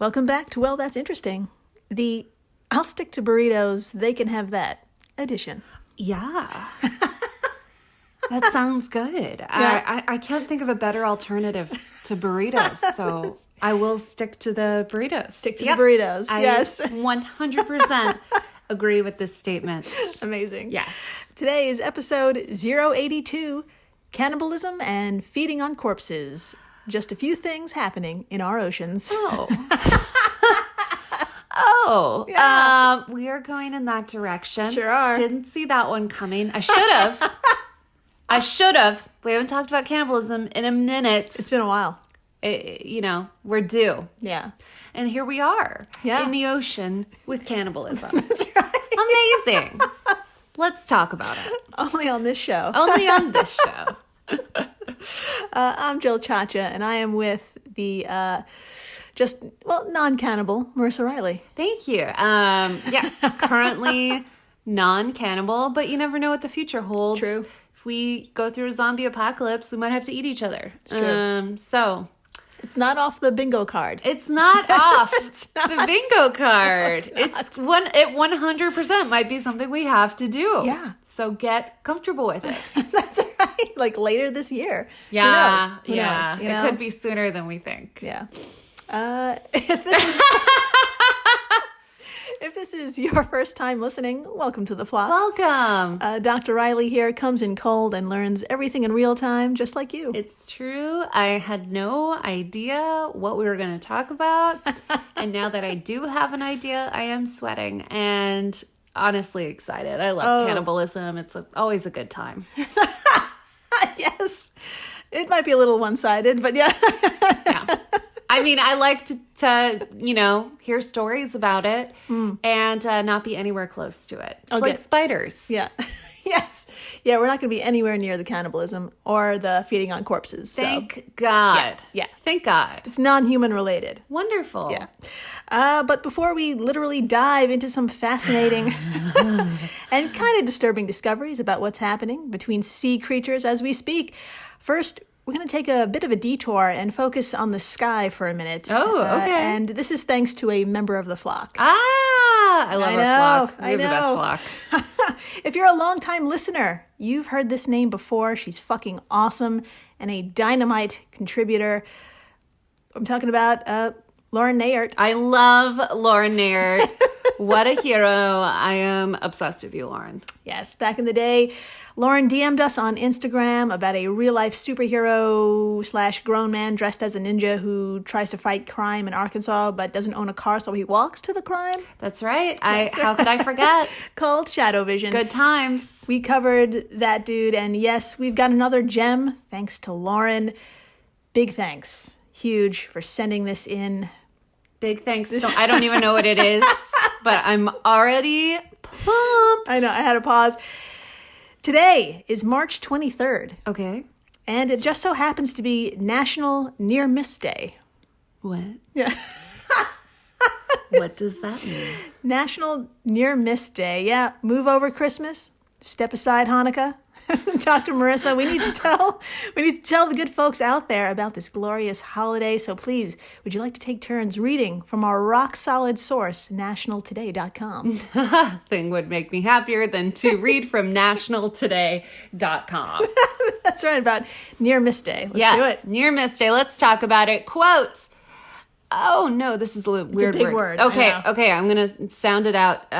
Welcome back to Well, That's Interesting. The I'll stick to burritos, they can have that edition. Yeah. That sounds good. Yeah. I can't think of a better alternative to burritos, so I will stick to the burritos. Stick to the burritos, yes. I 100% agree with this statement. Amazing. Yes. Today is episode 082, Cannibalism and Feeding on Corpses. Just a few things happening in our oceans. Oh. We are going in that direction. Sure are. Didn't see that one coming. I should have. We haven't talked about cannibalism in a minute. It's been a while. We're due. Yeah. And here we are in the ocean with cannibalism. That's right. Amazing. Let's talk about it. Only on this show. Only on this show. I'm Jill Chacha, and I am with the non-cannibal Marissa Riley. Thank you. Yes, currently non-cannibal, but you never know what the future holds. True. If we go through a zombie apocalypse, we might have to eat each other. It's true. So it's not off the bingo card. it's not off It's not. the bingo card. No, it's not. It 100% might be something we have to do. Yeah. So get comfortable with it. That's right. Like later this year. Yeah. Who knows? You know? It could be sooner than we think. Yeah. If this is your first time listening, welcome to the flock. Welcome. Dr. Riley here comes in cold and learns everything in real time, just like you. It's true. I had no idea what we were going to talk about. And now that I do have an idea, I am sweating and honestly excited. I love cannibalism. It's always a good time. Yes. It might be a little one-sided, but yeah. Yeah. I mean, I like to hear stories about it and not be anywhere close to it. It's like spiders. Yeah. Yes. Yeah, we're not going to be anywhere near the cannibalism or the feeding on corpses. Thank God. Yeah. Thank God. It's non-human related. Wonderful. Yeah. But before we literally dive into some fascinating and kind of disturbing discoveries about what's happening between sea creatures as we speak, first, we're going to take a bit of a detour and focus on the sky for a minute. Oh, okay. And this is thanks to a member of the flock. I love our flock. We're the best flock. If you're a longtime listener, you've heard this name before. She's fucking awesome and a dynamite contributor. I'm talking about Lauren Nayert. I love Lauren Nayert. What a hero. I am obsessed with you, Lauren. Yes, back in the day, Lauren DM'd us on Instagram about a real-life superhero / grown man dressed as a ninja who tries to fight crime in Arkansas but doesn't own a car, so he walks to the crime. That's right. How could I forget? Called Shadow Vision. Good times. We covered that dude, and yes, we've got another gem thanks to Lauren. Big thanks. Huge for sending this in. Big thanks. So I don't even know what it is, but I'm already pumped. I know, I had to pause. Today is March 23rd. Okay. And it just so happens to be National Near Miss Day. What? Yeah. What does that mean? National Near Miss Day. Yeah. Move over Christmas. Step aside Hanukkah. Dr. Marissa, we need to tell the good folks out there about this glorious holiday. So please, would you like to take turns reading from our rock solid source, nationaltoday.com? Nothing would make me happier than to read from nationaltoday.com. That's right, about Near Miss Day. Let's do it. Near Miss Day. Let's talk about it. Quote. Oh, no, this is a weird big word. Okay, I'm going to sound it out.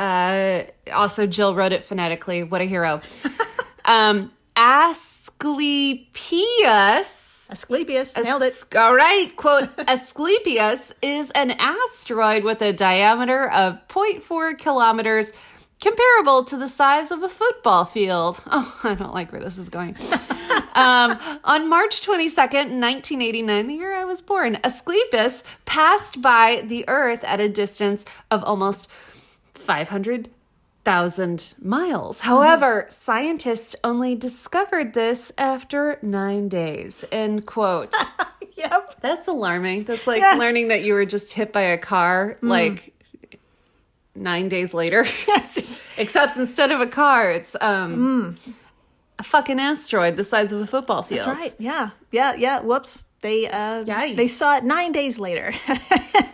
Also, Jill wrote it phonetically. What a hero. Asclepius. Nailed it. All right. Quote, Asclepius is an asteroid with a diameter of 0.4 kilometers, comparable to the size of a football field. Oh, I don't like where this is going. On March 22nd, 1989, the year I was born, Asclepius passed by the Earth at a distance of almost 500,000 miles. However, scientists only discovered this after 9 days. End quote. Yep. That's alarming. That's like Yes. learning that you were just hit by a car, like 9 days later. Yes. Except instead of a car, it's a fucking asteroid the size of a football field. That's right. Yeah. Whoops. They saw it 9 days later.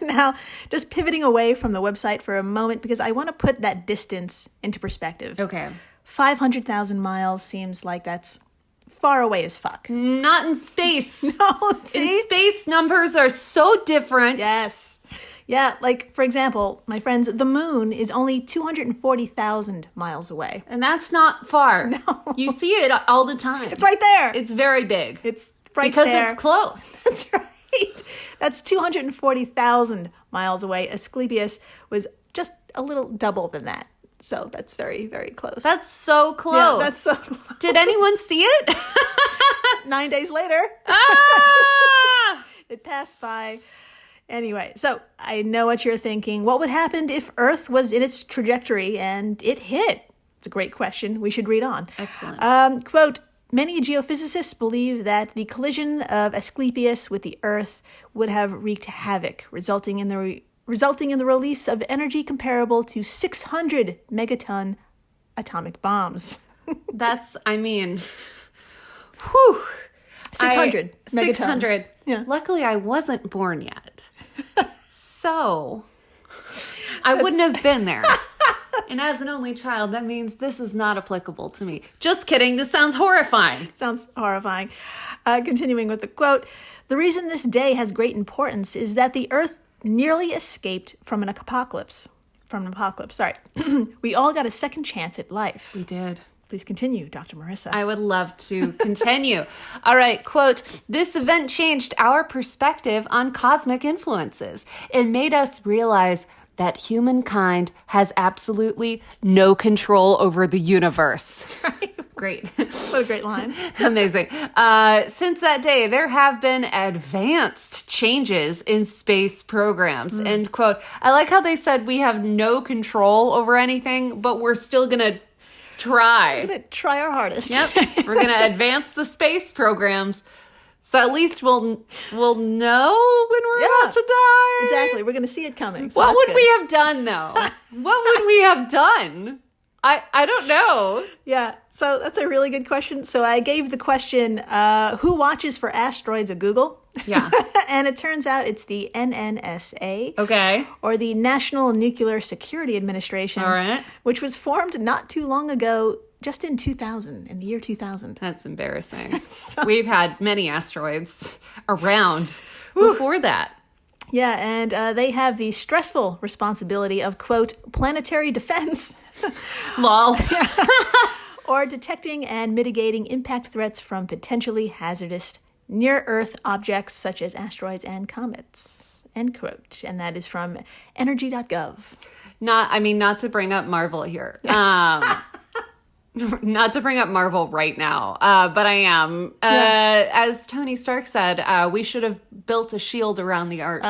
Now, just pivoting away from the website for a moment because I want to put that distance into perspective. Okay. 500,000 miles seems like that's far away as fuck. Not in space. No, see? In space, numbers are so different. Yes. Yeah, like, for example, my friends, the moon is only 240,000 miles away. And that's not far. No. You see it all the time. It's right there. It's very big. It's right because there. it's close. That's right. That's 240,000 miles away. Asclepius was just a little double than that. So that's very, very close. That's so close. Yeah, that's so close. Did anyone see it? 9 days later. Ah! It passed by. Anyway, so I know what you're thinking. What would happen if Earth was in its trajectory and it hit? It's a great question. We should read on. Excellent. Quote, many geophysicists believe that the collision of Asclepius with the Earth would have wreaked havoc, resulting in the release of energy comparable to 600 megaton atomic bombs. That's, whew. 600 megatons. 600. Yeah. Luckily, I wasn't born yet. So, I wouldn't have been there. And as an only child, that means this is not applicable to me. Just kidding. This sounds horrifying. Sounds horrifying. Continuing with the quote, the reason this day has great importance is that the Earth nearly escaped from an apocalypse. Sorry. We all got a second chance at life. We did. Please continue, Dr. Marissa. I would love to continue. All right, quote, this event changed our perspective on cosmic influences. It made us realize that humankind has absolutely no control over the universe. That's right. Great. What a great line. Amazing. Since that day, there have been advanced changes in space programs. End quote. I like how they said we have no control over anything, but we're still going to try. We're going to try our hardest. Yep. We're going to advance the space programs. So at least we'll know when we're about to die. Exactly. We're going to see it coming. So what would we have done, though? What would we have done? I don't know. Yeah. So that's a really good question. So I gave the question, who watches for asteroids at Google? Yeah. And it turns out it's the NNSA. Okay. Or the National Nuclear Security Administration. All right. Which was formed not too long ago, just in the year 2000. That's embarrassing. We've had many asteroids around before that. Yeah, and they have the stressful responsibility of, quote, planetary defense. Lol. Or detecting and mitigating impact threats from potentially hazardous near-Earth objects such as asteroids and comets, end quote. And that is from energy.gov. Not to bring up Marvel here. Not to bring up Marvel right now, but I am. As Tony Stark said, we should have built a shield around the Earth.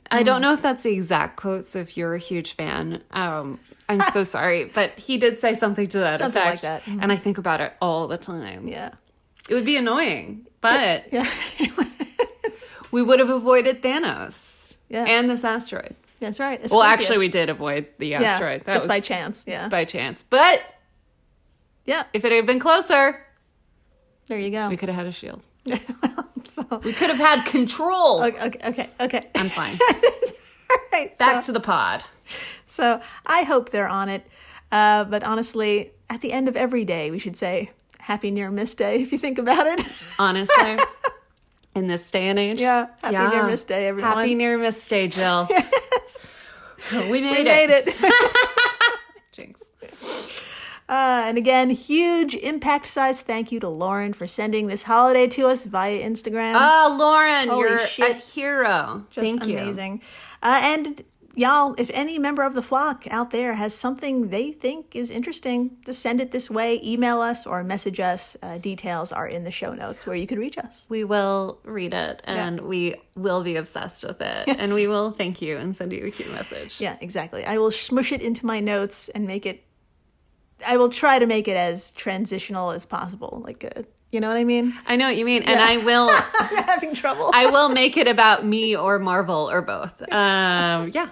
I don't know if that's the exact quote, so if you're a huge fan, I'm so sorry. But he did say something to that Something effect. like that. Mm-hmm. And I think about it all the time. Yeah. It would be annoying, but Yeah. we would have avoided Thanos and this asteroid. That's right. Well, actually, we did avoid the asteroid. Yeah, just by chance. Yeah. By chance. But yeah, if it had been closer, there you go. We could have had a shield. So, we could have had control. Okay. I'm fine. All right. Back to the pod. So I hope they're on it. But honestly, at the end of every day, we should say Happy Near Miss Day, if you think about it. Honestly. In this day and age. Yeah. Happy Near Miss Day, everyone. Happy Near Miss Day, Jill. Yes. We made it. Jinx. And again, huge impact-sized thank you to Lauren for sending this holiday to us via Instagram. Oh, Lauren, Holy you're shit. a hero. Just Thank you. Amazing. And y'all, if any member of the flock out there has something they think is interesting, just send it this way. Email us or message us. Details are in the show notes where you can reach us. We will read it and we will be obsessed with it. Yes. And we will thank you and send you a cute message. Yeah, exactly. I will smush it into my notes and I will try to make it as transitional as possible. You know what I mean? I know what you mean. And I will... I'm having trouble. I will make it about me or Marvel or both. Yeah.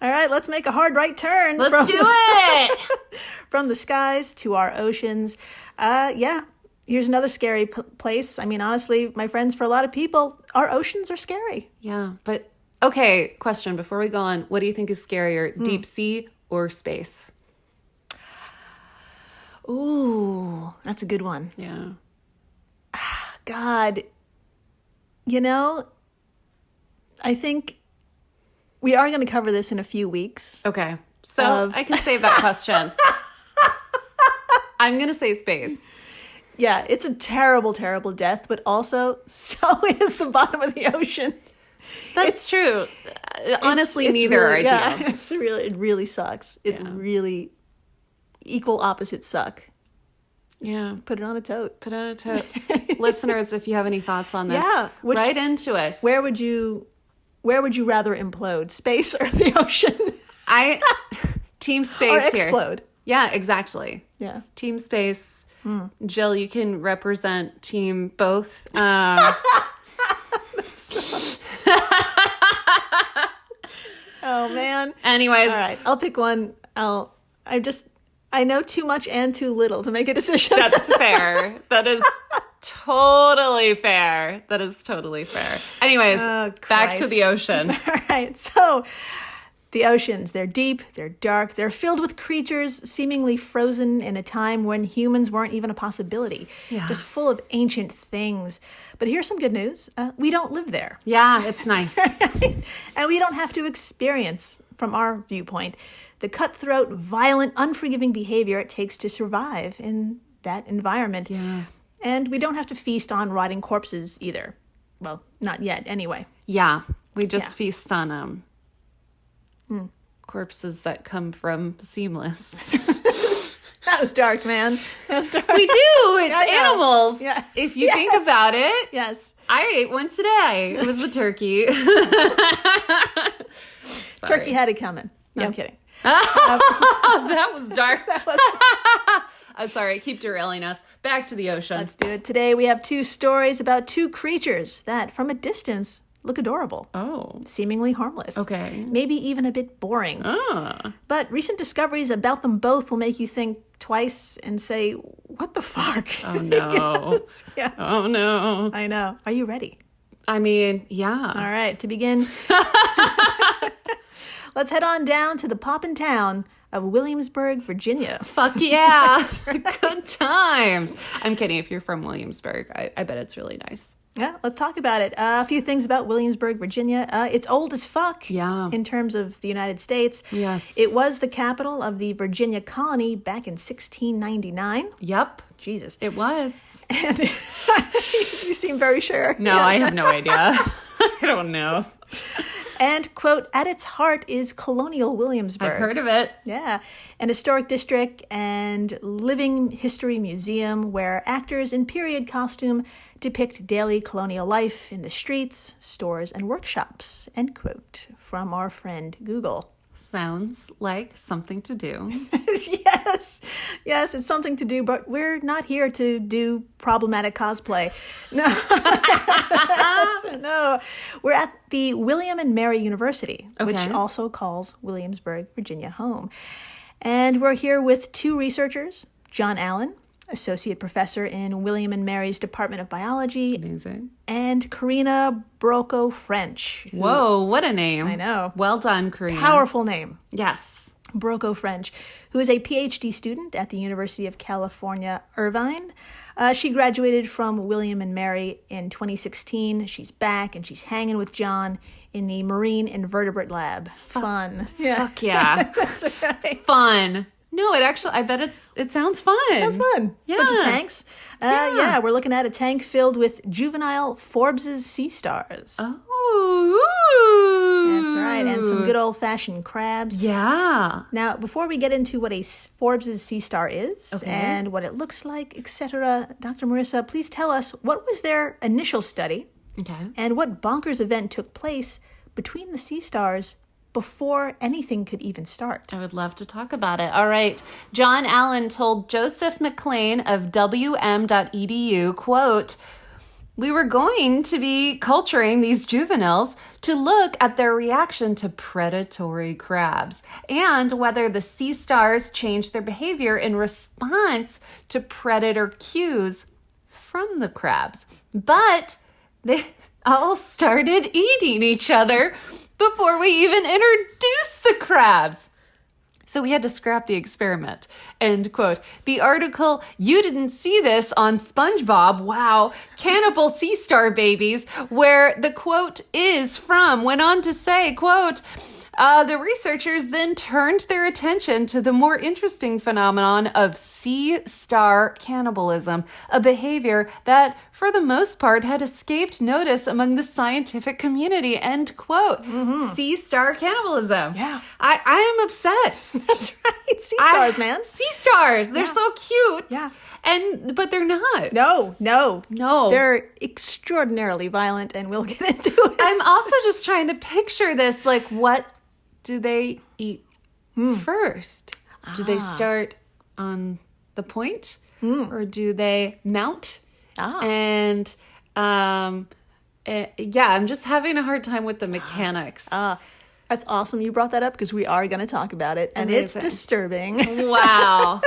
All right, let's make a hard right turn. Let's do it! From the skies to our oceans. Here's another scary place. I mean, honestly, my friends, for a lot of people, our oceans are scary. Yeah, but okay, question before we go on. What do you think is scarier, deep sea or space? Ooh, that's a good one. Yeah. God, I think we are going to cover this in a few weeks. Okay, so I can save that question. I'm going to say space. Yeah, it's a terrible, terrible death, but also so is the bottom of the ocean. That's true. Honestly, It's neither really, are ideal. Yeah, it really sucks. It really equal opposites suck. Yeah. Put it on a tote. Put it on a tote. Listeners, if you have any thoughts on this, write into us. Where would you rather implode? Space or the ocean? Team space or here. explode. Yeah, exactly. Yeah. Team space. Jill, you can represent team both. Oh man. Anyways. All right. I'll pick one. I know too much and too little to make a decision. That's fair. That is totally fair. That is totally fair. Anyways, back to the ocean. All right. So the oceans, they're deep, they're dark, they're filled with creatures seemingly frozen in a time when humans weren't even a possibility. Yeah. Just full of ancient things. But here's some good news. We don't live there. Yeah, it's nice. And we don't have to experience, from our viewpoint, the cutthroat, violent, unforgiving behavior it takes to survive in that environment. Yeah. And we don't have to feast on rotting corpses either. Well, not yet, anyway. Yeah, we just feast on corpses that come from Seamless. That was dark, man. That was dark. We do. It's animals. Yeah. If you think about it. Yes. I ate one today. It was a turkey. Turkey had it coming. No, I'm kidding. That was dark. I'm sorry. Keep derailing us. Back to the ocean. Let's do it. Today we have two stories about two creatures that, from a distance, look adorable. Oh. Seemingly harmless. Okay. Maybe even a bit boring. Ah. But recent discoveries about them both will make you think twice and say, what the fuck? Oh, no. Yes. Yeah. Oh, no. I know. Are you ready? I mean, yeah. All right. To begin, let's head on down to the poppin' town of Williamsburg, Virginia. Fuck yeah. Good times. I'm kidding. If you're from Williamsburg, I bet it's really nice. Yeah, let's talk about it. A few things about Williamsburg, Virginia. It's old as fuck in terms of the United States. Yes. It was the capital of the Virginia colony back in 1699. Yep. Jesus. It was. And you seem very sure. No, I have no idea. I don't know. And, quote, at its heart is colonial Williamsburg. I've heard of it. Yeah. An historic district and living history museum where actors in period costume depict daily colonial life in the streets, stores, and workshops, end quote, from our friend Google. Sounds like something to do. Yes, it's something to do, but we're not here to do problematic cosplay. No, no. We're at the William and Mary University, which also calls Williamsburg, Virginia home. And we're here with two researchers, John Allen, Associate Professor in William and Mary's Department of Biology. Amazing. And Karina Broco-French. Whoa, what a name. I know. Well done, Karina. Powerful name. Yes. Broco-French, who is a PhD student at the University of California, Irvine. She graduated from William and Mary in 2016. She's back and she's hanging with John in the Marine Invertebrate Lab. Fun. Fuck yeah. That's right. Fun. No, I bet it sounds fun. It sounds fun. Yeah. Bunch of tanks. Yeah, we're looking at a tank filled with juvenile Forbes's sea stars. Oh. That's right. And some good old-fashioned crabs. Yeah. Now, before we get into what a Forbes's sea star is and what it looks like, etc., Dr. Marissa, please tell us, what was their initial study and what bonkers event took place between the sea stars before anything could even start? I would love to talk about it. All right. John Allen told Joseph McLean of WM.edu, quote, "We were going to be culturing these juveniles to look at their reaction to predatory crabs and whether the sea stars changed their behavior in response to predator cues from the crabs. But they all started eating each other before we even introduced the crabs. So we had to scrap the experiment. End quote. The article, "You Didn't See This" on SpongeBob, wow, Cannibal Sea Star Babies, where the quote is from, went on to say, quote, the researchers then turned their attention to the more interesting phenomenon of sea star cannibalism, a behavior that, for the most part, had escaped notice among the scientific community. End quote. Sea star cannibalism. Yeah. I am obsessed. That's right. Sea stars, man. Sea stars. They're so cute. Yeah. But they're not. No. They're They're extraordinarily violent, and we'll get into it. I'm also just trying to picture this, like, what do they eat first? Do they start on the point? Or do they mount? And I'm just having a hard time with the mechanics. That's awesome you brought that up, because we are going to talk about it, and it's Amazing. disturbing. Wow.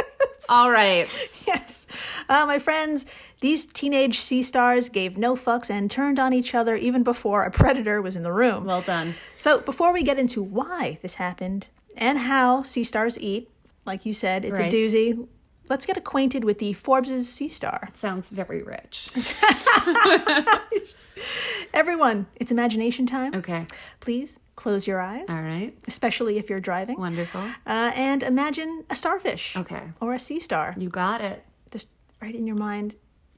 All right. Yes. My friends, these teenage sea stars gave no fucks and turned on each other even before a predator was in the room. Well done. So before we get into why this happened and how sea stars eat, like you said, it's Right. a doozy, let's get acquainted with the Forbes' sea star. Sounds very rich. Everyone, it's imagination time. Okay. Please close your eyes, All right. especially if you're driving, Wonderful. and imagine a starfish Okay. or a sea star. You got it. Just right in your mind.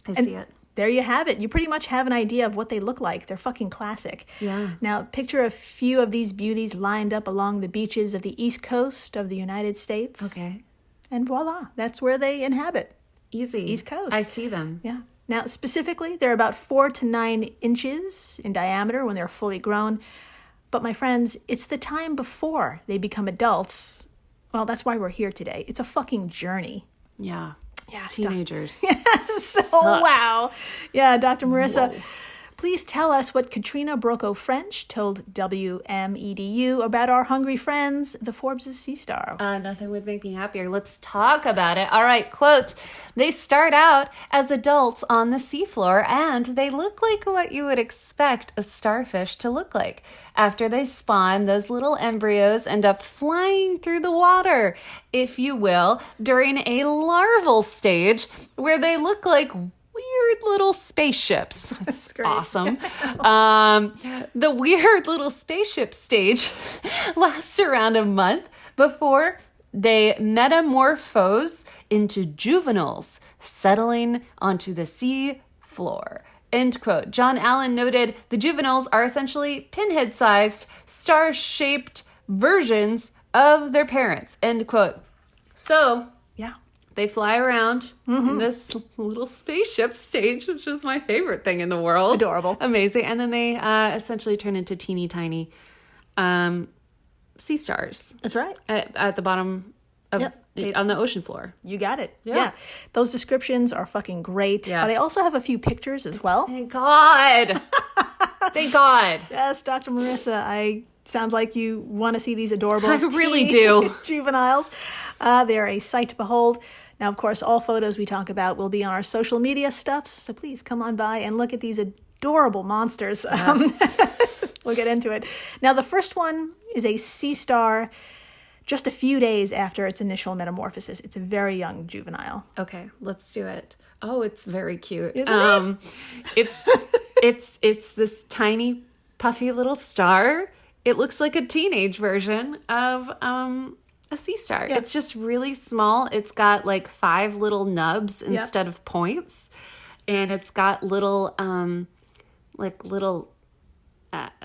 I And see it. there you have it. You pretty much have an idea of what they look like. They're fucking classic. Yeah. Now, picture a few of these beauties lined up along the beaches of the East Coast of the United States. Okay. And voila, that's where they inhabit. Easy. East Coast. I see them. Yeah. Now, specifically, they're about 4 to 9 inches in diameter when they're fully grown. But my friends, it's the time before they become adults. Well, that's why we're here today. It's a fucking journey. Yeah. Yeah. Teenagers. So, Suck. wow. Yeah, Dr. Marissa, Whoa. please tell us what Katrina Broco-French told WMEDU about our hungry friends, the Forbes' Sea Star. Nothing would make me happier. Let's talk about it. All right, quote, "They start out as adults on the seafloor, and they look like what you would expect a starfish to look like. After they spawn, those little embryos end up flying through the water, if you will, during a larval stage where they look like weird little spaceships." That's great. Awesome. The weird little spaceship stage lasts around a month before they metamorphose into juveniles, settling onto the sea floor. End quote. John Allen noted the juveniles are essentially pinhead-sized, star-shaped versions of their parents. End quote. So Yeah. they fly around in this little spaceship stage, which is my favorite thing in the world. Adorable. Amazing. And then they essentially turn into teeny tiny sea stars That's right. at the bottom of on the ocean floor. You got it. Yeah. Those descriptions are fucking great. Yes. They also have a few pictures as well. Thank God. Thank God. Yes, Dr. Marissa, sounds like you want to see these adorable I really teeny do. juveniles. They're a sight to behold. Now, of course, all photos we talk about will be on our social media stuffs, so please come on by and look at these adorable monsters. We'll get into it. Now, the first one is a sea star just a few days after its initial metamorphosis. It's a very young juvenile. Okay, let's do it. Oh, it's very cute. Isn't it? It's this tiny, puffy little star. It looks like a teenage version of a sea star. Yeah. It's just really small. It's got like 5 little nubs instead of points, and it's got little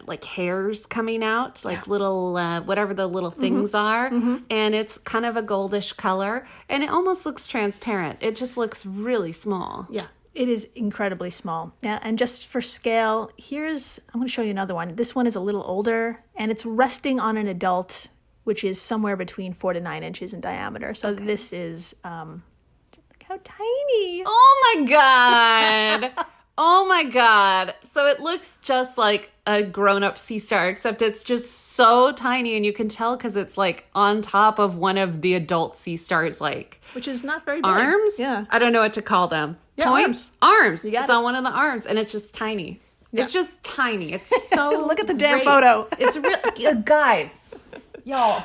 like hairs coming out, like little whatever the little things are, and it's kind of a goldish color, and it almost looks transparent. It just looks really small. Yeah, it is incredibly small. Yeah, and just for scale, I'm going to show you another one. This one is a little older, and it's resting on an adult, which is somewhere between 4 to 9 inches in diameter. So this is, look how tiny. Oh my God. Oh my God. So it looks just like a grown-up sea star, except it's just so tiny, and you can tell because it's like on top of one of the adult sea stars, like Which is not very big. arms? Yeah. I don't know what to call them. Yeah, Points? Arms. You got It's it. on one of the arms, and it's just tiny. Yeah. It's just tiny. It's so Look at the damn great. photo. It's real, guys, y'all.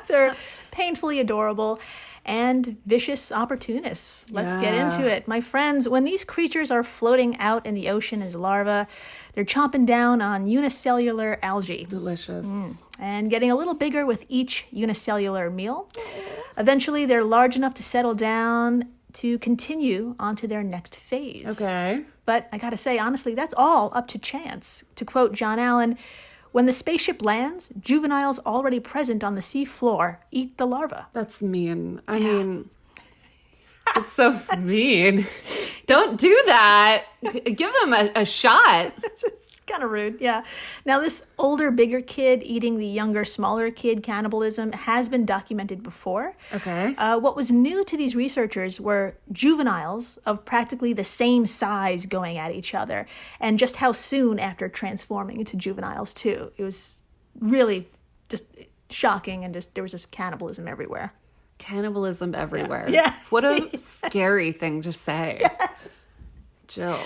They're painfully adorable and vicious opportunists. Let's get Yeah. into it. My friends, when these creatures are floating out in the ocean as larvae, they're chomping down on unicellular algae Delicious. and getting a little bigger with each unicellular meal. Eventually, they're large enough to settle down to continue onto their next phase. Okay. But I gotta say, honestly, that's all up to chance. To quote John Allen, when the spaceship lands, juveniles already present on the sea floor eat the larva. That's mean. I mean, it's so mean. Don't do that. Give them a shot. It's kind of rude, yeah. Now, this older, bigger kid eating the younger, smaller kid cannibalism has been documented before. Okay. What was new to these researchers were juveniles of practically the same size going at each other, and just how soon after transforming into juveniles, too. It was really just shocking, and there was just cannibalism everywhere. Cannibalism everywhere. Yeah. What a scary thing to say. Yes. Jill.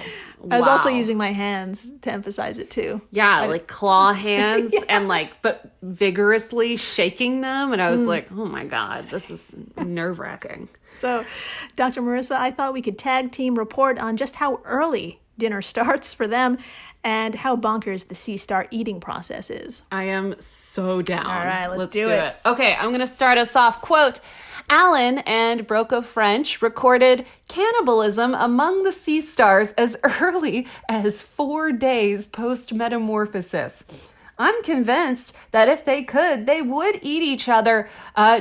I was also Wow. using my hands to emphasize it, too. Yeah, like claw hands Yes. and but vigorously shaking them. And I was like, oh my God, this is nerve wracking. So, Dr. Marissa, I thought we could tag team report on just how early dinner starts for them and how bonkers the sea star eating process is. I am so down. All right, let's do it. Okay, I'm going to start us off. Quote, Allen and Broca French recorded cannibalism among the sea stars as early as 4 days post-metamorphosis. I'm convinced that if they could, they would eat each other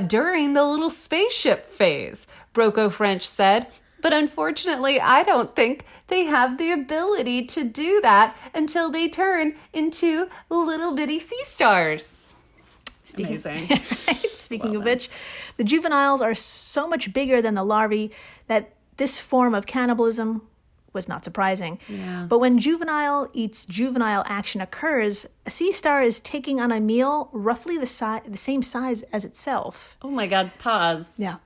during the little spaceship phase, Broca French said. But unfortunately, I don't think they have the ability to do that until they turn into little bitty sea stars. Amazing. Speaking of which, the juveniles are so much bigger than the larvae that this form of cannibalism was not surprising. Yeah. But when juvenile eats juvenile action occurs, a sea star is taking on a meal roughly the same size as itself. Oh my God, pause. Yeah.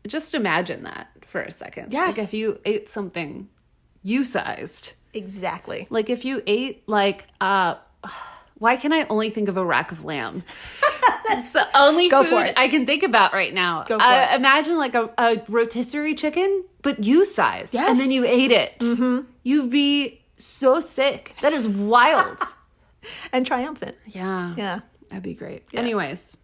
Just imagine that for a second. Yes. Like if you ate something you-sized. Exactly. Like if you ate why can I only think of a rack of lamb? That's the only Go food for it. I can think about right now. Go for it. Imagine like a rotisserie chicken, but you-sized. Yes. And then you ate it. Mm-hmm. You'd be so sick. That is wild. And triumphant. Yeah. Yeah. That'd be great. Anyways.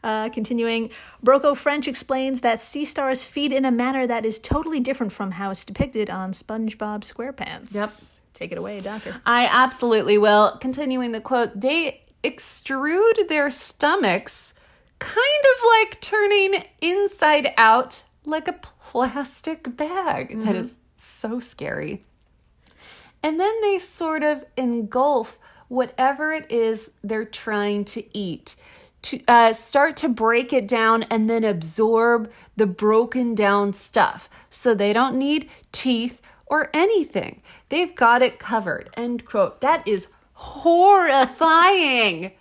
Continuing, Broco French explains that sea stars feed in a manner that is totally different from how it's depicted on SpongeBob SquarePants. Yep. Take it away, Doctor. I absolutely will. Continuing the quote, they extrude their stomachs, kind of like turning inside out like a plastic bag. That is so scary. And then they sort of engulf whatever it is they're trying to eat, to start to break it down and then absorb the broken down stuff. So they don't need teeth or anything. They've got it covered. End quote. That is horrifying.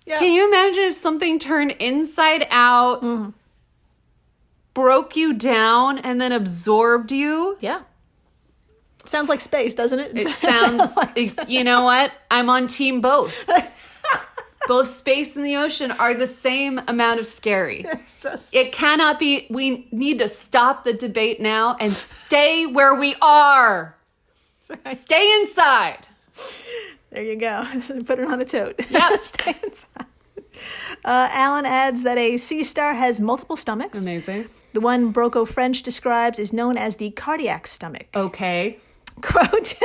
Yeah. Can you imagine if something turned inside out, broke you down, and then absorbed you? Yeah. Sounds like space, doesn't it? It sounds, you know what? I'm on team both. Both space and the ocean are the same amount of scary. It's just... It cannot be. We need to stop the debate now and stay where we are. Right. Stay inside. There you go. Put it on a tote. Yep. Stay inside. Alan adds that a sea star has multiple stomachs. Amazing. The one Broco French describes is known as the cardiac stomach. Okay. Quote,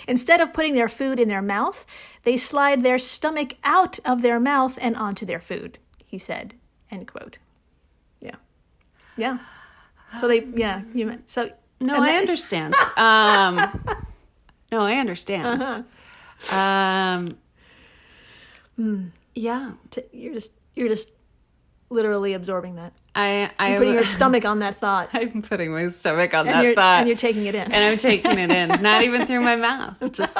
instead of putting their food in their mouth, they slide their stomach out of their mouth and onto their food, he said. End quote. Yeah. Yeah. So they, yeah. So No, I understand. No, I understand. Uh-huh. Yeah. You're just literally absorbing that. I'm putting your stomach on that thought. I'm putting my stomach on that thought. And you're taking it in. And I'm taking it in. Not even through my mouth. Just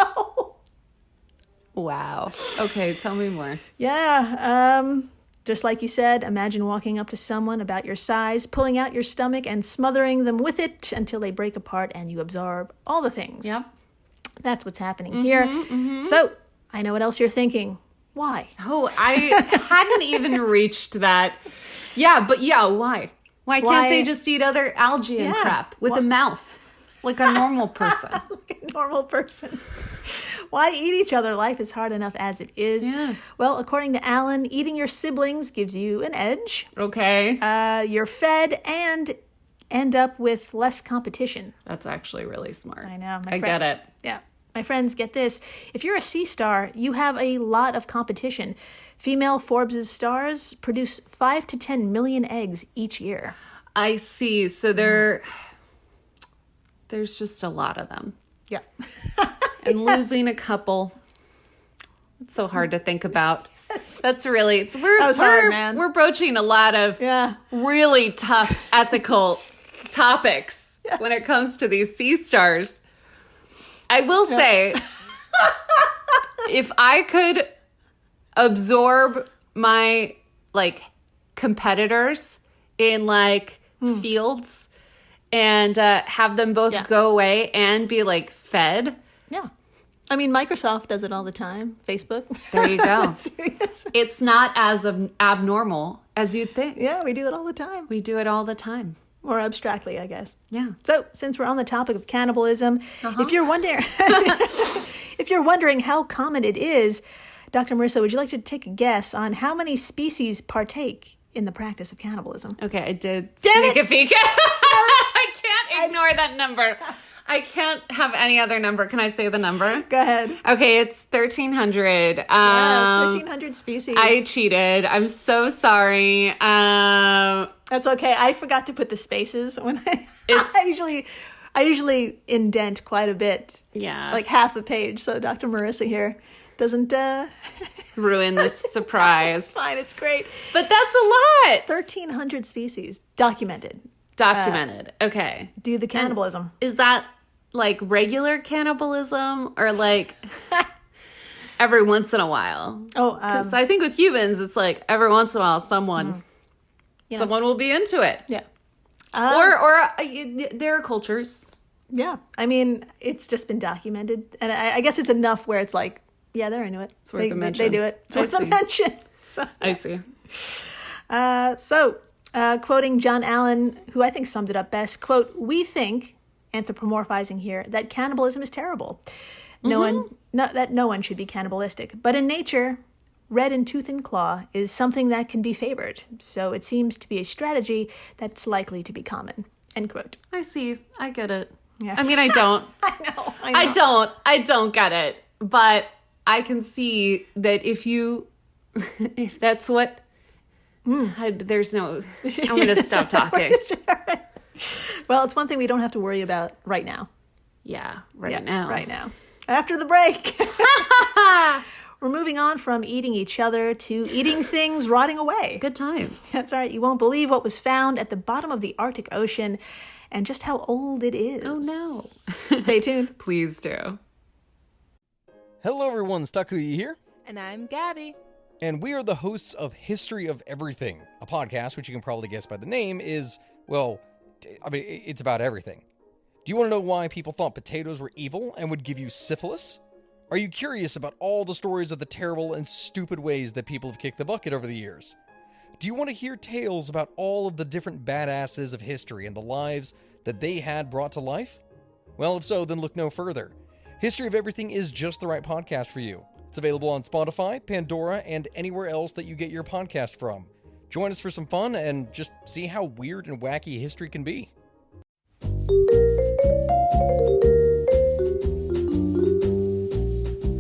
No. wow. Okay, tell me more. Yeah. Just like you said, imagine walking up to someone about your size, pulling out your stomach and smothering them with it until they break apart and you absorb all the things. Yep. That's what's happening here. So, I know what else you're thinking. Why? Oh, I hadn't even reached that. Yeah, but why? Why can't they just eat other algae and crap with a mouth? Like a normal person. Like a normal person. Why eat each other? Life is hard enough as it is. Yeah. Well, according to Alan, eating your siblings gives you an edge. Okay. You're fed and end up with less competition. That's actually really smart. I know. I get it. Yeah. My friends, get this. If you're a sea star, you have a lot of competition. Female Forbes' stars produce 5 to 10 million eggs each year. I see. So there's just a lot of them. Yeah. And losing a couple, it's so hard to think about. That's really, we're broaching a lot of really tough ethical topics when it comes to these sea stars. I will say, if I could absorb my competitors in fields and have them both go away and be fed. Yeah. I mean, Microsoft does it all the time. Facebook. There you go. It's not as abnormal as you'd think. Yeah, we do it all the time. We do it all the time. More abstractly, I guess. Yeah. So, since we're on the topic of cannibalism, if you're wondering how common it is, Dr. Marissa, would you like to take a guess on how many species partake in the practice of cannibalism? Okay, I did Damn sneak it! a peek. I can't ignore that number. I can't have any other number. Can I say the number? Go ahead. Okay, it's 1,300. 1,300 species. I cheated. I'm so sorry. That's okay. I forgot to put the spaces when I usually indent quite a bit. Yeah. Like half a page. So Dr. Marissa here doesn't ruin this surprise. It's fine. It's great. But that's a lot. 1,300 species documented. Okay. Do the cannibalism. And is that regular cannibalism or every once in a while? Oh, because I think with humans, it's every once in a while someone will be into it. Yeah. Or there are cultures. Yeah. I mean, it's just been documented. And I guess it's enough where it's they're into it. It's worth a mention. They do it. It's worth a mention. So, I see. Quoting John Allen, who I think summed it up best, quote, "We think," anthropomorphizing here, "that cannibalism is terrible. No one should be cannibalistic. But in nature, red in tooth and claw is something that can be favored. So it seems to be a strategy that's likely to be common." End quote. I see. I get it. Yeah. I mean, I don't. I know. I don't get it. But I can see that if that's what... there's no... I'm going to stop talking. Well, it's one thing we don't have to worry about right now. Yeah, right now. After the break. We're moving on from eating each other to eating things rotting away. Good times. That's right. You won't believe what was found at the bottom of the Arctic Ocean and just how old it is. Oh, no. Stay tuned. Please do. Hello, everyone. Takuya here. And I'm Gabby. And we are the hosts of History of Everything, a podcast which you can probably guess by the name is, it's about everything. Do you want to know why people thought potatoes were evil and would give you syphilis? Are you curious about all the stories of the terrible and stupid ways that people have kicked the bucket over the years? Do you want to hear tales about all of the different badasses of history and the lives that they had brought to life? Well, if so, then look no further. History of Everything is just the right podcast for you. It's available on Spotify, Pandora, and anywhere else that you get your podcast from. Join us for some fun and just see how weird and wacky history can be.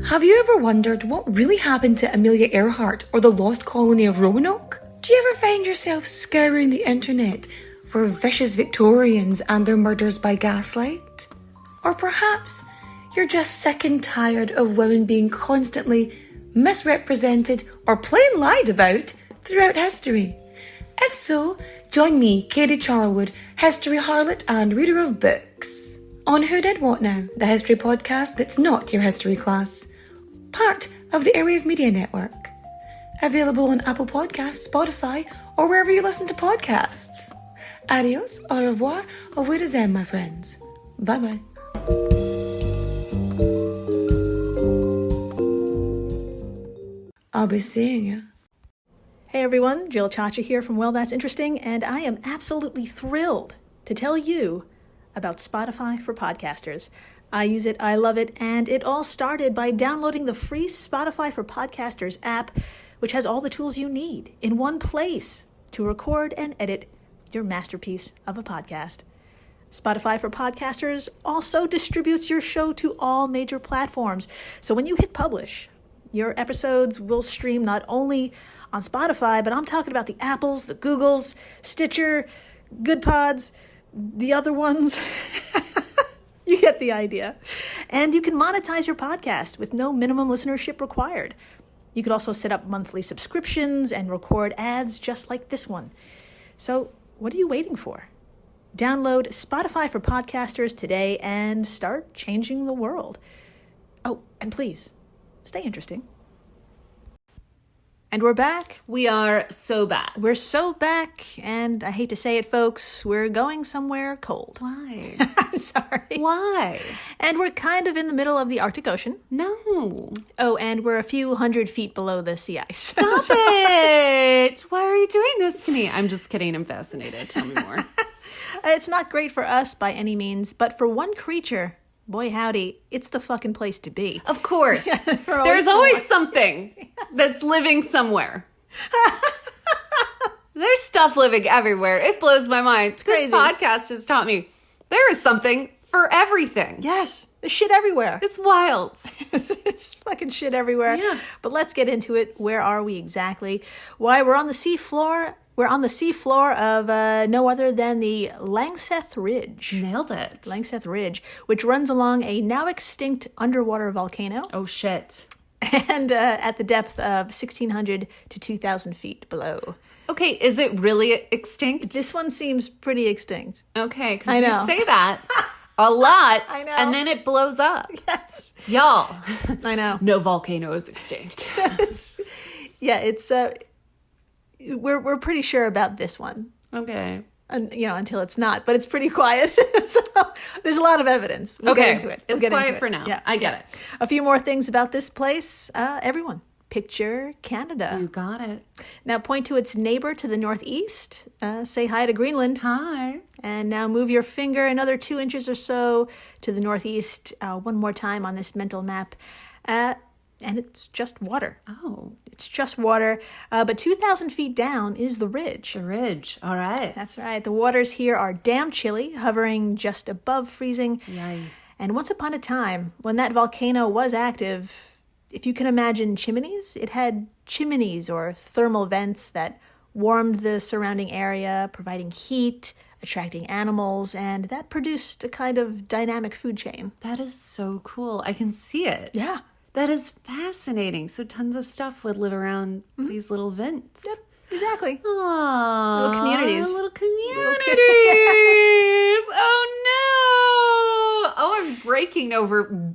Have you ever wondered what really happened to Amelia Earhart or the lost colony of Roanoke? Do you ever find yourself scouring the internet for vicious Victorians and their murders by gaslight? Or perhaps you're just sick and tired of women being constantly misrepresented or plain lied about throughout history. If so, join me, Katie Charlwood, history harlot and reader of books, on Who Did What Now, the history podcast that's not your history class. Part of the Airwave Media Network. Available on Apple Podcasts, Spotify, or wherever you listen to podcasts. Adios, au revoir, au revoir, my friends. Bye-bye. I'll be seeing you. Hey everyone, Jill Chacha here from Well That's Interesting, and I am absolutely thrilled to tell you about Spotify for podcasters. I use it, I love it, and it all started by downloading the free Spotify for Podcasters app, which has all the tools you need in one place to record and edit your masterpiece of a podcast. Spotify for Podcasters also distributes your show to all major platforms, so when you hit publish, your episodes will stream not only on Spotify, but I'm talking about the Apples, the Googles, Stitcher, Good Pods, the other ones. You get the idea. And you can monetize your podcast with no minimum listenership required. You could also set up monthly subscriptions and record ads just like this one. So what are you waiting for? Download Spotify for Podcasters today and start changing the world. Oh, and please, stay interesting. And we're back. We are so back. We're so back, and I hate to say it, folks, we're going somewhere cold. Why? I'm sorry. Why? And we're kind of in the middle of the Arctic Ocean. No. Oh, and we're a few hundred feet below the sea ice. Stop it. Why are you doing this to me? I'm just kidding. I'm fascinated. Tell me more. It's not great for us by any means, but for one creature, boy howdy, it's the fucking place to be. Of course. For There's always something Yes. that's living somewhere. There's stuff living everywhere. It blows my mind. This crazy. podcast has taught me there is something for everything. Yes, there's shit everywhere. It's wild. It's fucking shit everywhere. Yeah. But let's get into it. Where are we exactly? Why, we're on the seafloor. We're on the seafloor of no other than the Langseth Ridge. Nailed it. Langseth Ridge, which runs along a now extinct underwater volcano Oh, shit. and at the depth of 1,600 to 2,000 feet below. Okay, is it really extinct? This one seems pretty extinct. Okay, I because you know. say that a lot, I know. and then it blows up. Yes, Y'all, I know. no volcano is extinct. We're pretty sure about this one. Okay. And, until it's not, but it's pretty quiet. So there's a lot of evidence. We'll Okay, get into it. We'll it's get into quiet it. for now. Yeah, I get it. A few more things about this place. Everyone, picture Canada. You got it. Now point to its neighbor to the northeast. Say hi to Greenland. Hi. And now move your finger another 2 inches or so to the northeast. One more time on this mental map. And it's just water. Oh, It's just water. But 2,000 feet down is the ridge. the ridge. All right. That's right. The waters here are damn chilly, hovering just above freezing. Yay. And once upon a time, when that volcano was active, if you can imagine chimneys, it had chimneys or thermal vents that warmed the surrounding area, providing heat, attracting animals, and that produced a kind of dynamic food chain. That is so cool. I can see it. Yeah. That is fascinating. So tons of stuff would live around these little vents. Yep, exactly. Aww. Little communities. Little communities. Oh no. Oh, I'm breaking over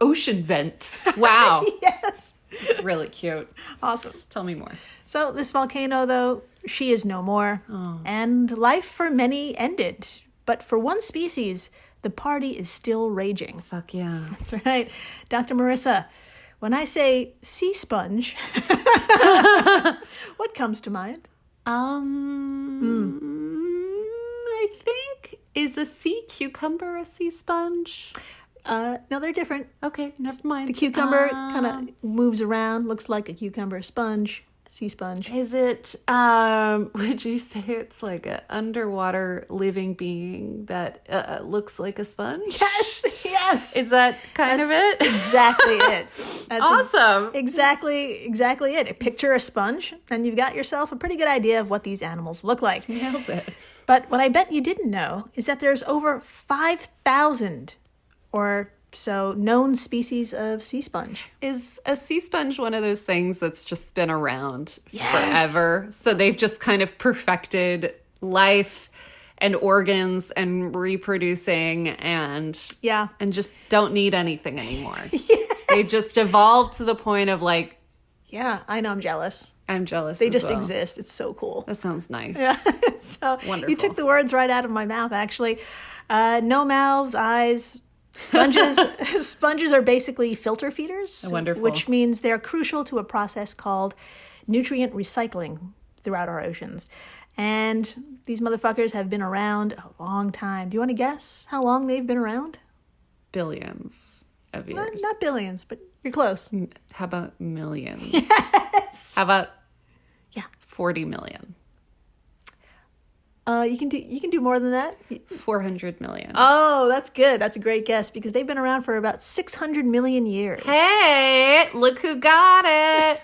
ocean vents. Wow. Yes. It's really cute. Awesome. Tell me more. So this volcano, though, she is no more. And life for many ended. But for one species, the party is still raging. Fuck yeah. That's right. Dr. Marissa, when I say sea sponge, what comes to mind? I think, is a sea cucumber a sea sponge? No, they're different. Okay, never mind. The cucumber kind of moves around, looks like a cucumber sponge, sea sponge. Is it, would you say it's like an underwater living being that looks like a sponge? Yes, yes. Is that kind of it? Exactly it. That's Awesome. exactly it. Picture a sponge, and you've got yourself a pretty good idea of what these animals look like. Nailed it. But what I bet you didn't know is that there's over 5,000 or So, known species of sea sponge. Is a sea sponge one of those things that's just been around Yes. forever? So they've just kind of perfected life and organs and reproducing and Yeah. and just don't need anything anymore. They just evolved to the point of like, Yeah, I know, I'm jealous. I'm jealous. They as just well. exist. It's so cool. That sounds nice. Yeah. So Wonderful. you took the words right out of my mouth, actually. No mouths, eyes. Sponges are basically filter feeders, Wonderful. which means they're crucial to a process called nutrient recycling throughout our oceans. And these motherfuckers have been around a long time. Do you want to guess how long they've been around? Billions of years. Not billions, but you're close. How about millions? Yes. How about 40 million? You can do more than that. 400 million. Oh, that's good. That's a great guess because they've been around for about 600 million years. Hey, look who got it.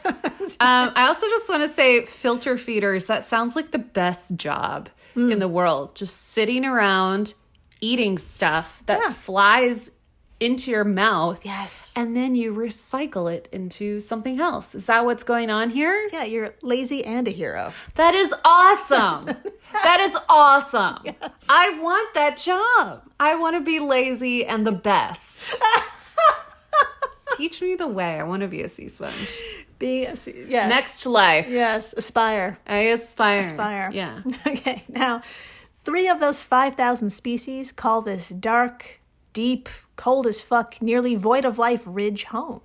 I also just want to say filter feeders. That sounds like the best job in the world. Just sitting around eating stuff that flies into your mouth. Yes. And then you recycle it into something else. Is that what's going on here? Yeah, you're lazy and a hero. That is awesome. That is awesome. Yes. I want that job. I want to be lazy and the best. Teach me the way. I want to be a sea sponge. Next life. Yes, aspire. I aspire. Aspire. Yeah. Okay, now 3 of those 5,000 species call this dark, deep, cold as fuck, nearly void of life ridge home.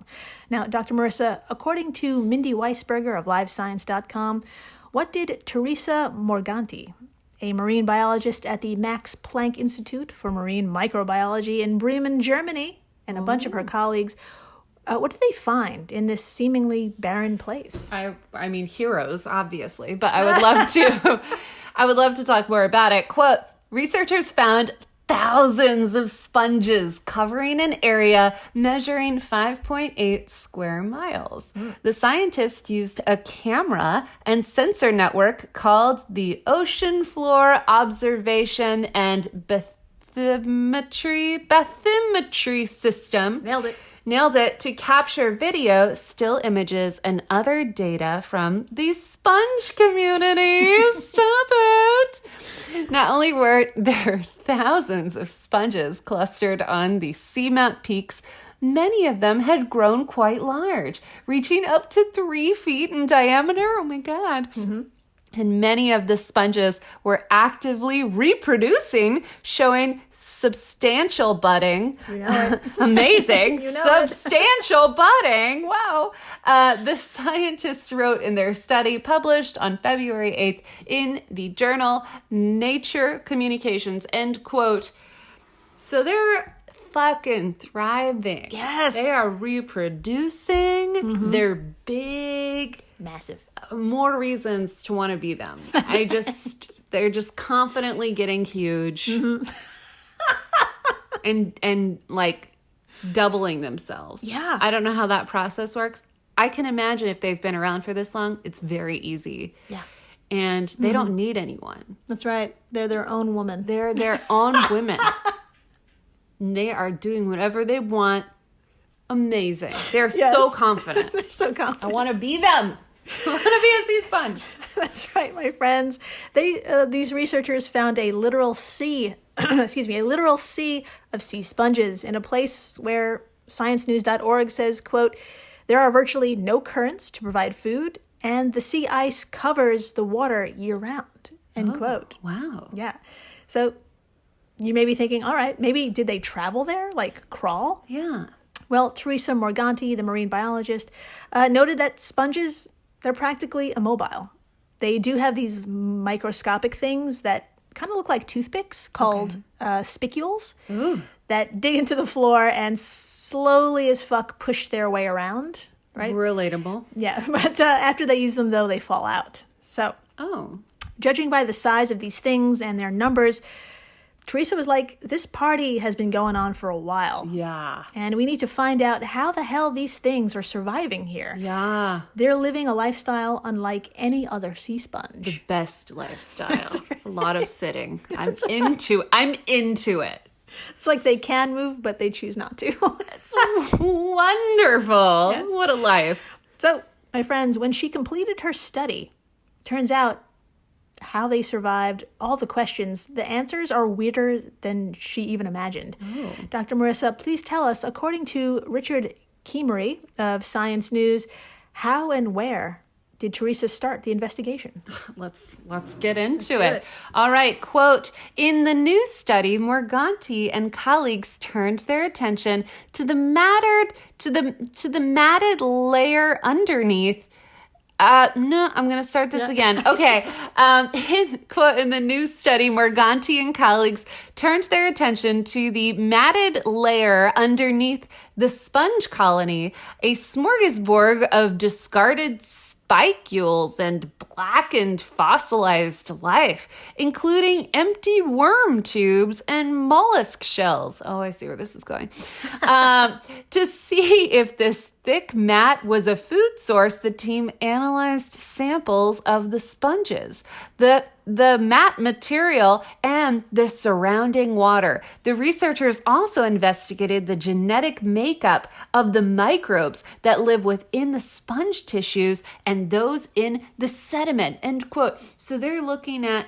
Now, Dr. Marissa, according to Mindy Weisberger of LiveScience.com, what did Teresa Morganti, a marine biologist at the Max Planck Institute for Marine Microbiology in Bremen, Germany, and a bunch of her colleagues, what did they find in this seemingly barren place? I mean, heroes, obviously, but I would love to talk more about it. Quote, researchers found thousands of sponges covering an area measuring 5.8 square miles. The scientists used a camera and sensor network called the Ocean Floor Observation and Bathymetry System. Nailed it to capture video, still images, and other data from these sponge communities. Stop it! Not only were there thousands of sponges clustered on the seamount peaks, many of them had grown quite large, reaching up to 3 feet in diameter. Oh my God. Mm-hmm. And many of the sponges were actively reproducing, showing substantial budding. You know it. Amazing. You know substantial budding. Wow. The scientists wrote in their study published on February 8th in the journal Nature Communications, end quote. So they're fucking thriving. Yes. They are reproducing. Mm-hmm. They're big. Massive. More reasons to want to be them. They're just confidently getting huge. Mm-hmm. and like doubling themselves. Yeah. I don't know how that process works. I can imagine if they've been around for this long, it's very easy. Yeah. And they don't need anyone. That's right. They're their own woman. They're their own women. And they are doing whatever they want. Amazing. They're so confident. They're so confident. I want to be them. I want to be a sea sponge. That's right, my friends. These researchers found a literal sea, a literal sea of sea sponges in a place where ScienceNews.org says, quote, there are virtually no currents to provide food, and the sea ice covers the water year-round, end quote. Wow. Yeah. So you may be thinking, all right, maybe did they travel there, like crawl? Yeah. Well, Teresa Morganti, the marine biologist, noted that sponges, they're practically immobile. They do have these microscopic things that kind of look like toothpicks called spicules that dig into the floor and slowly as fuck push their way around, right? Relatable. Yeah, but after they use them, though, they fall out. So, judging by the size of these things and their numbers, Teresa was like, this party has been going on for a while. Yeah. And we need to find out how the hell these things are surviving here. Yeah. They're living a lifestyle unlike any other sea sponge. The best lifestyle. Right. A lot of sitting. I'm into it. It's like they can move, but they choose not to. It's wonderful. Yes. What a life. So, my friends, when she completed her study, turns out how they survived all the questions, the answers are weirder than she even imagined. Oh. Dr. Marissa, please tell us, according to Richard Kemery of Science News, how and where did Teresa start the investigation? Let's get into it. All right, quote, in the new study, Morganti and colleagues turned their attention to the matted layer underneath. No, I'm going to start this again. Okay. In the new study, Morganti and colleagues turned their attention to the matted layer underneath the sponge colony, a smorgasbord of discarded spicules and blackened fossilized life, including empty worm tubes and mollusk shells. Oh, I see where this is going. To see if this thick mat was a food source, the team analyzed samples of the sponges, the mat material, and the surrounding water. The researchers also investigated the genetic makeup of the microbes that live within the sponge tissues and those in the sediment, end quote. So they're looking at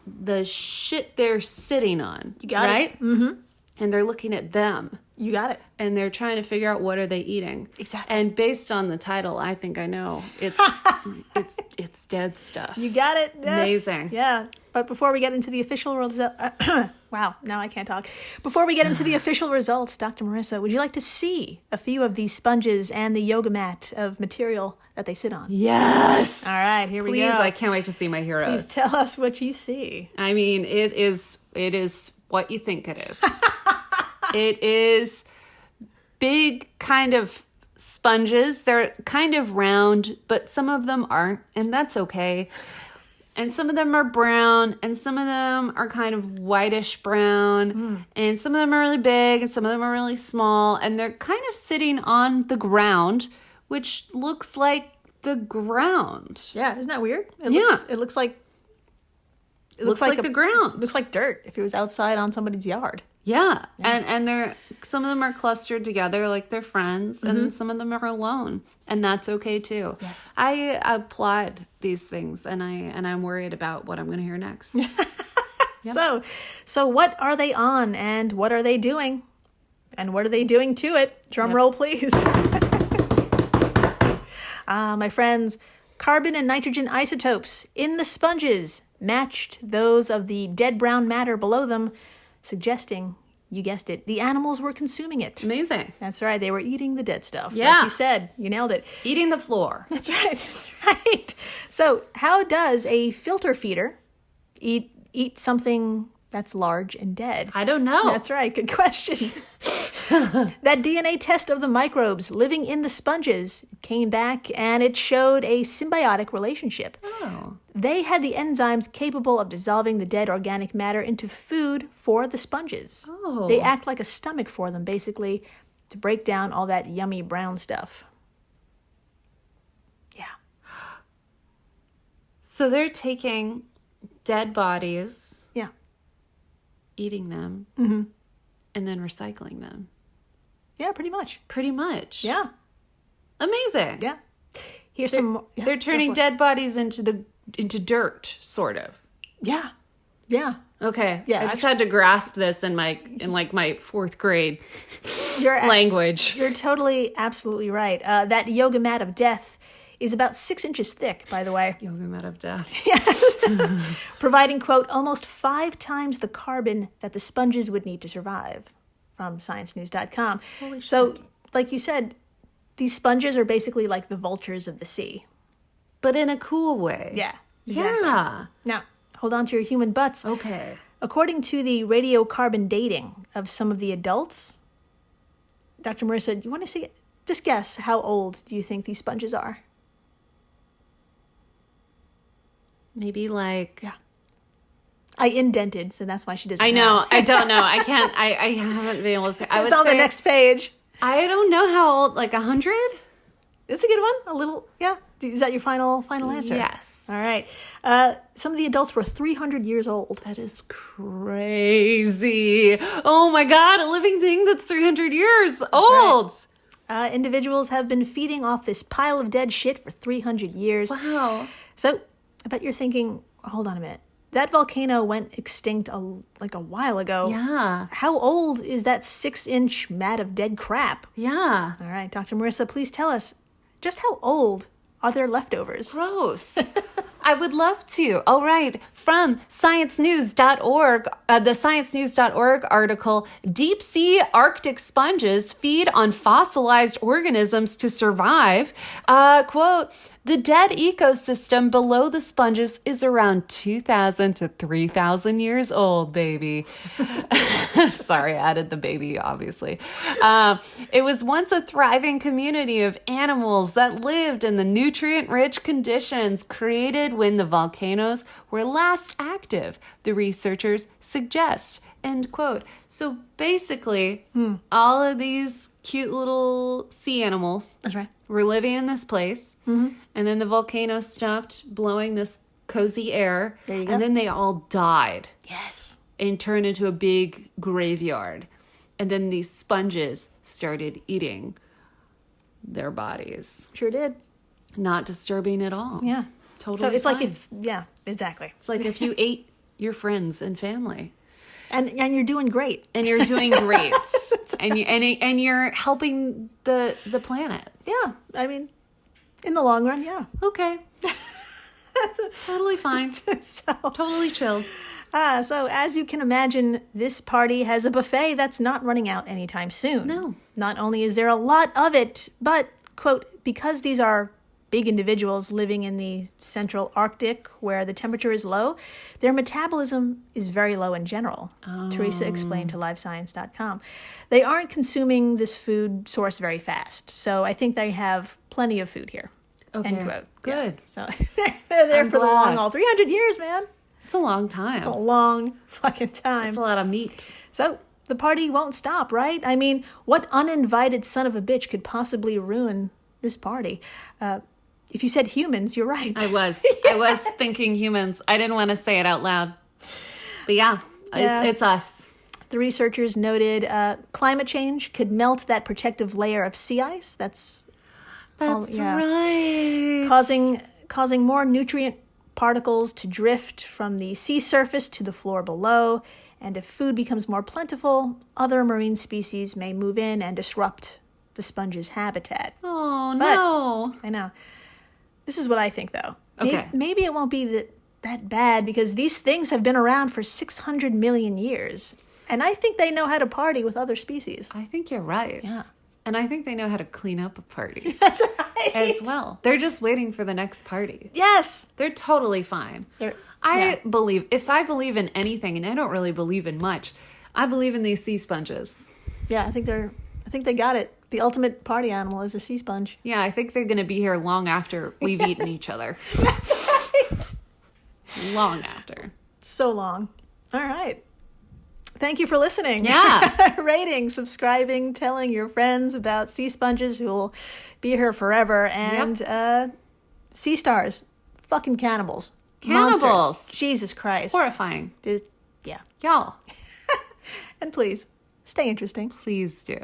the shit they're sitting on. You got right? it. Mm-hmm. And they're looking at them. You got it. And they're trying to figure out what are they eating. Exactly. And based on the title, I think I know. It's it's dead stuff. You got it. Yes. Amazing. Yeah. But before we get into the official results, wow, now I can't talk. Before we get into the official results, Dr. Marissa, would you like to see a few of these sponges and the yoga mat of material that they sit on? Yes. All right, here we Please, go. I can't wait to see my heroes. Please tell us what you see. I mean, it is what you think it is. It is big kind of sponges. They're kind of round, but some of them aren't, and that's okay. And some of them are brown, and some of them are kind of whitish brown, and some of them are really big, and some of them are really small, and they're kind of sitting on the ground, which looks like the ground. Yeah, isn't that weird? It looks like the ground. Looks like dirt if it was outside on somebody's yard. Yeah. And they're some of them are clustered together like they're friends, and some of them are alone, and that's okay too. Yes. I applaud these things, and I'm worried about what I'm going to hear next. Yep. So what are they on, and what are they doing, and what are they doing to it? Drum roll, please. My friends, carbon and nitrogen isotopes in the sponges matched those of the dead brown matter below them, suggesting, you guessed it, the animals were consuming it. Amazing. That's right. They were eating the dead stuff. Yeah. Like you said. You nailed it. Eating the floor. That's right. That's right. So how does a filter feeder eat something that's large and dead? I don't know. That's right. Good question. That DNA test of the microbes living in the sponges came back, and it showed a symbiotic relationship. Oh. They had the enzymes capable of dissolving the dead organic matter into food for the sponges. Oh. They act like a stomach for them, basically, to break down all that yummy brown stuff. Yeah. So they're taking dead bodies, Yeah. eating them, and then recycling them. Yeah, pretty much. Pretty much. Yeah. Amazing. Yeah. Here's some more. Yeah, They're go turning for it. dead bodies into dirt, sort of. Yeah. Yeah. Okay. Yeah, I just had to grasp this in my fourth grade You're language. You're totally, absolutely right. That yoga mat of death is about 6 inches thick, by the way. Yoga mat of death. Yes. Providing, quote, almost 5 times the carbon that the sponges would need to survive, from sciencenews.com. Holy so, shit. like you said, these sponges are basically like the vultures of the sea. But in a cool way. Yeah. Exactly. Yeah. Now, hold on to your human butts. Okay. According to the radiocarbon dating of some of the adults, Dr. Marissa, do you want to see, just guess, how old do you think these sponges are? Maybe like... Yeah. I indented, so that's why she doesn't I know. I don't know. I can't... I haven't been able to say... I It's would on the say, next page. I don't know how old... Like 100? It's a good one. A little, yeah. Is that your final answer? Yes. All right. Some of the adults were 300 years old. That is crazy. Oh my God, a living thing that's 300 years old. Right. Individuals have been feeding off this pile of dead shit for 300 years. Wow. So I bet you're thinking, hold on a minute. That volcano went extinct a while ago. Yeah. How old is that 6-inch mat of dead crap? Yeah. All right, Dr. Marissa, please tell us, just how old are there leftovers? Gross. I would love to. All right. From sciencenews.org, the sciencenews.org article, deep sea Arctic sponges feed on fossilized organisms to survive. Quote, the dead ecosystem below the sponges is around 2,000 to 3,000 years old, baby. Sorry, I added the baby, obviously. It was once a thriving community of animals that lived in the nutrient-rich conditions created when the volcanoes were last active, the researchers suggest. End quote. So basically, all of these cute little sea animals That's right. were living in this place, and then the volcano stopped blowing this cozy air, There you go. and then they all died Yes. and turned into a big graveyard. And then these sponges started eating their bodies. Sure did. Not disturbing at all. Yeah. Totally So it's fine. yeah, exactly. It's like if you ate your friends and family. And you're doing great. And you're doing great. and you're helping the planet. Yeah. I mean, in the long run, yeah. Okay. Totally fine. So, Totally chill. so as you can imagine, this party has a buffet that's not running out anytime soon. No. Not only is there a lot of it, but, quote, because these are big individuals living in the central Arctic where the temperature is low, their metabolism is very low in general. Teresa explained to livescience.com. They aren't consuming this food source very fast, so I think they have plenty of food here. Okay. End quote. Good. Yeah. So they're there I'm for the glad. long haul. 300 years, man. It's a long time. It's a long fucking time. It's a lot of meat. So the party won't stop, right? I mean, what uninvited son of a bitch could possibly ruin this party? If you said humans, you're right. I was thinking humans. I didn't want to say it out loud. But yeah. It's us. The researchers noted climate change could melt that protective layer of sea ice. That's right. causing more nutrient particles to drift from the sea surface to the floor below. And if food becomes more plentiful, other marine species may move in and disrupt the sponge's habitat. Oh, But- no. I know. This is what I think, though. Okay. Maybe it won't be that bad because these things have been around for 600 million years. And I think they know how to party with other species. I think you're right. Yeah. And I think they know how to clean up a party That's right. as well. They're just waiting for the next party. Yes. They're totally fine. I believe, if I believe in anything, and I don't really believe in much, I believe in these sea sponges. Yeah, I think they got it. The ultimate party animal is a sea sponge. Yeah, I think they're going to be here long after we've eaten each other. That's right. Long after. So long. All right. Thank you for listening. Yeah. Rating, subscribing, telling your friends about sea sponges who will be here forever. And sea stars. Fucking cannibals. Cannibals. Monsters. Jesus Christ. Horrifying. Yeah. Y'all, And please, stay interesting. please do.